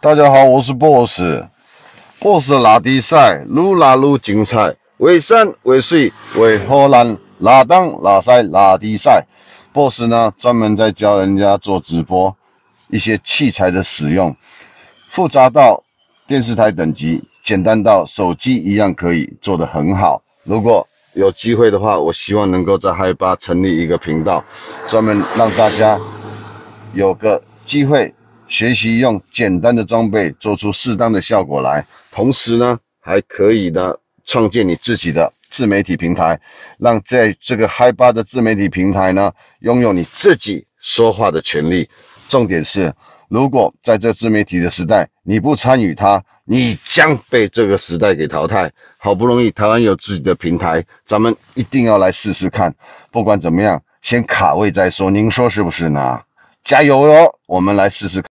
大家好，我是 Boss。Boss 拉低赛，愈拉愈精彩，为山为水为好人，拉档拉赛拉低赛。Boss 呢，专门在教人家做直播，一些器材的使用，复杂到电视台等级，简单到手机一样可以做得很好。如果有机会的话，我希望能够在嗨吧成立一个频道，专门让大家有个机会学习用简单的装备做出适当的效果来，同时呢，还可以呢创建你自己的自媒体平台，让在这个嗨吧的自媒体平台呢，拥有你自己说话的权利。重点是，如果在这自媒体的时代你不参与它，你将被这个时代给淘汰。好不容易台湾有自己的平台，咱们一定要来试试看。不管怎么样，先卡位再说，您说是不是呢？加油哟，我们来试试看。